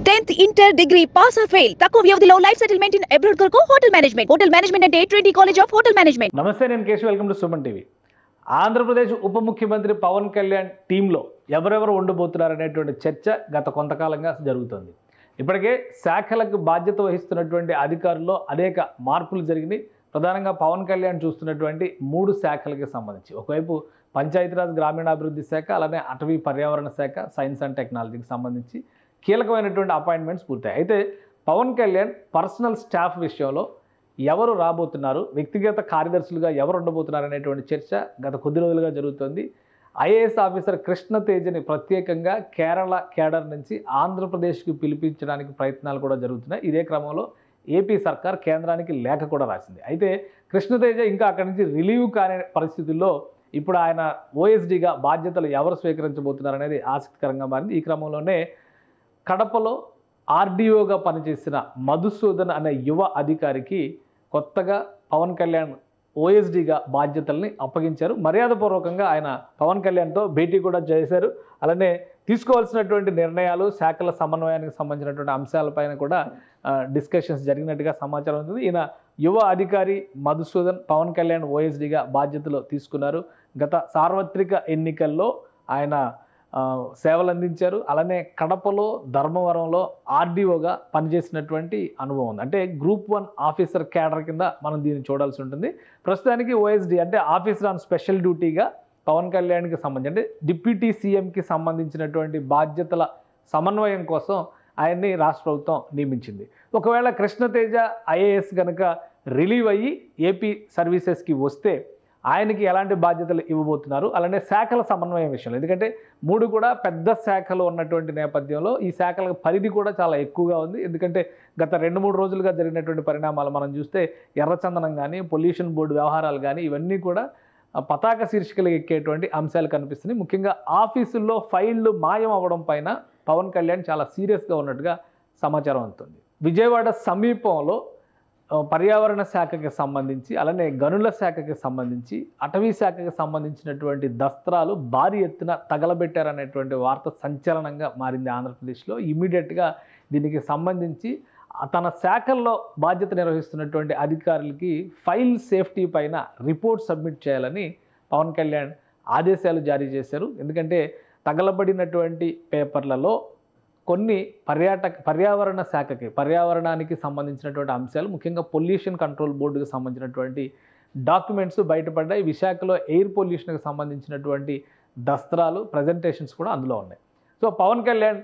10th inter degree pass or fail తక్కువ వ్యవధిలో life settlement in abroad కొరకు hotel management అంటే Trinity college of hotel management. నమస్తే, నేను Keshav. Welcome to Suman TV. Andhra Pradesh ఉప ముఖ్యమంత్రి పవన్ కళ్యాణ్ టీంలో ఎవరెవరు ఉండబోతున్నారు అనేటువంటి చర్చ గత కొంతకాలంగా జరుగుతోంది. ఇప్పటికే శాఖలకు బాధ్యత వహిస్తున్నటువంటి అధికారుల్లో అనేక మార్పులు జరిగినాయి. ప్రధానంగా పవన్ కళ్యాణ్ చూస్తున్నటువంటి 3 శాఖలకి సంబంధించి ఒకవైపు పంచాయతీరాజ్ గ్రామీణాభివృద్ధి శాఖ, అలానే అటవీ పర్యావరణ శాఖ, సైన్స్ అండ్ టెక్నాలజీకి సంబంధించి కీలకమైనటువంటి అపాయింట్మెంట్స్ పూర్తయి. అయితే పవన్ కళ్యాణ్ పర్సనల్ స్టాఫ్ విషయంలో ఎవరు రాబోతున్నారు, వ్యక్తిగత కార్యదర్శులుగా ఎవరు ఉండబోతున్నారు అనేటువంటి చర్చ గత కొద్ది రోజులుగా జరుగుతుంది. ఐఏఎస్ ఆఫీసర్ కృష్ణ తేజని ప్రత్యేకంగా కేరళ కేడర్ నుంచి ఆంధ్రప్రదేశ్కి పిలిపించడానికి ప్రయత్నాలు కూడా జరుగుతున్నాయి. ఇదే క్రమంలో ఏపీ సర్కార్ కేంద్రానికి లేఖ కూడా రాసింది. అయితే కృష్ణతేజ ఇంకా అక్కడి నుంచి రిలీవ్ కాని పరిస్థితుల్లో ఇప్పుడు ఆయన ఓఎస్డీగా బాధ్యతలు ఎవరు స్వీకరించబోతున్నారు అనేది ఆసక్తికరంగా మారింది. ఈ క్రమంలోనే కడపలో ఆర్డీఓగా పనిచేసిన మధుసూదన్ అనే యువ అధికారికి కొత్తగా పవన్ కళ్యాణ్ ఓఎస్డీగా బాధ్యతల్ని అప్పగించారు. మర్యాదపూర్వకంగా ఆయన పవన్ కళ్యాణ్తో భేటీ కూడా చేశారు. అలానే తీసుకోవాల్సినటువంటి నిర్ణయాలు, శాఖల సమన్వయానికి సంబంధించినటువంటి అంశాలపైన కూడా డిస్కషన్స్ జరిగినట్టుగా సమాచారం ఉంది. ఈయన యువ అధికారి మధుసూదన్ పవన్ కళ్యాణ్ ఓఎస్డీగా బాధ్యతలు తీసుకున్నారు. గత సార్వత్రిక ఎన్నికల్లో ఆయన సేవలు అందించారు. అలానే కడపలో, ధర్మవరంలో ఆర్డీఓగా పనిచేసినటువంటి అనుభవం ఉంది. అంటే గ్రూప్ 1 ఆఫీసర్ క్యాడర్ కింద మనం దీన్ని చూడాల్సి ఉంటుంది. ప్రస్తుతానికి ఓఎస్డీ అంటే ఆఫీసర్ ఆన్ స్పెషల్ డ్యూటీగా పవన్ కళ్యాణ్కి సంబంధించి అంటే డిప్యూటీ సీఎంకి సంబంధించినటువంటి బాధ్యతల సమన్వయం కోసం ఆయన్ని రాష్ట్ర ప్రభుత్వం నియమించింది. ఒకవేళ కృష్ణతేజ ఐఏఎస్ కనుక రిలీవ్ అయ్యి ఏపీ సర్వీసెస్కి వస్తే ఆయనకి ఎలాంటి బాధ్యతలు ఇవ్వబోతున్నారు, అలానే శాఖల సమన్వయం విషయంలో, ఎందుకంటే 3 కూడా పెద్ద శాఖలు ఉన్నటువంటి నేపథ్యంలో ఈ శాఖల పరిధి కూడా చాలా ఎక్కువగా ఉంది. ఎందుకంటే గత 2-3 రోజులుగా జరిగినటువంటి పరిణామాలు మనం చూస్తే ఎర్రచందనం కానీ, పొల్యూషన్ బోర్డు వ్యవహారాలు కానీ ఇవన్నీ కూడా పతాక శీర్షికలు ఎక్కేటువంటి అంశాలు కనిపిస్తున్నాయి. ముఖ్యంగా ఆఫీసుల్లో ఫైళ్లు మాయం అవ్వడం పైన పవన్ కళ్యాణ్ చాలా సీరియస్గా ఉన్నట్టుగా సమాచారం అందుతుంది. విజయవాడ సమీపంలో పర్యావరణ శాఖకి సంబంధించి, అలానే గనుల శాఖకి సంబంధించి, అటవీ శాఖకి సంబంధించినటువంటి దస్త్రాలు భారీ ఎత్తున తగలబెట్టారనేటువంటి వార్త సంచలనంగా మారింది ఆంధ్రప్రదేశ్లో. ఇమీడియట్గా దీనికి సంబంధించి తన శాఖల్లో బాధ్యత నిర్వహిస్తున్నటువంటి అధికారులకి ఫైల్ సేఫ్టీ పైన రిపోర్ట్ సబ్మిట్ చేయాలని పవన్ కళ్యాణ్ ఆదేశాలు జారీ చేశారు. ఎందుకంటే తగలబడినటువంటి పేపర్లలో కొన్ని పర్యావరణ శాఖకి, పర్యావరణానికి సంబంధించినటువంటి అంశాలు, ముఖ్యంగా పొల్యూషన్ కంట్రోల్ బోర్డుకి సంబంధించినటువంటి డాక్యుమెంట్స్ బయటపడ్డాయి. విశాఖలో ఎయిర్ పొల్యూషన్కి సంబంధించినటువంటి దస్త్రాలు, ప్రజెంటేషన్స్ కూడా అందులో ఉన్నాయి. సో పవన్ కళ్యాణ్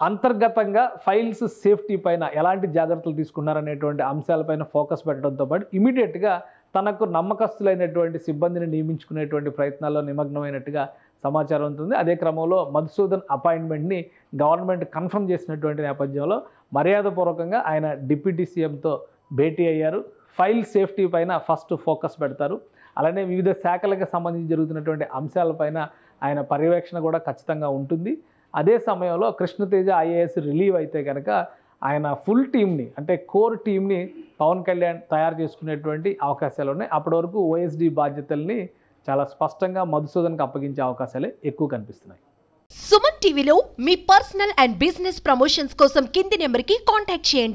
అంతర్గతంగా ఫైల్స్ సేఫ్టీ పైన ఎలాంటి జాగ్రత్తలు తీసుకున్నారనేటువంటి అంశాలపైన ఫోకస్ పెట్టడంతో పాటు ఇమీడియట్గా తనకు నమ్మకస్తులైనటువంటి సిబ్బందిని నియమించుకునేటువంటి ప్రయత్నాల్లో నిమగ్నమైనట్టుగా సమాచారం ఉంటుంది. అదే క్రమంలో మధుసూదన్ అపాయింట్మెంట్ని గవర్నమెంట్ కన్ఫర్మ్ చేసినటువంటి నేపథ్యంలో మర్యాదపూర్వకంగా ఆయన డిప్యూటీ సీఎంతో భేటీ అయ్యారు. ఫైల్ సేఫ్టీ పైన ఫస్ట్ ఫోకస్ పెడతారు. అలానే వివిధ శాఖలకు సంబంధించి జరుగుతున్నటువంటి అంశాలపైన ఆయన పర్యవేక్షణ కూడా ఖచ్చితంగా ఉంటుంది. అదే సమయంలో కృష్ణతేజ ఐఏఎస్ రిలీవ్ అయితే కనుక ఆయన ఫుల్ టీమ్ని, అంటే కోర్ టీమ్ని పవన్ కళ్యాణ్ తయారు చేసుకునేటువంటి అవకాశాలు ఉన్నాయి. అప్పటి వరకు ఓఎస్డీ బాధ్యతల్ని చాలా స్పష్టంగా మధుసూదన్కి అప్పగించే అవకాశాలే ఎక్కువ కనిపిస్తున్నాయి. సుమన్ టీవీలో మీ పర్సనల్ అండ్ బిజినెస్ ప్రమోషన్స్ కోసం కింది నెంబర్కి కాంటాక్ట్ చేయండి.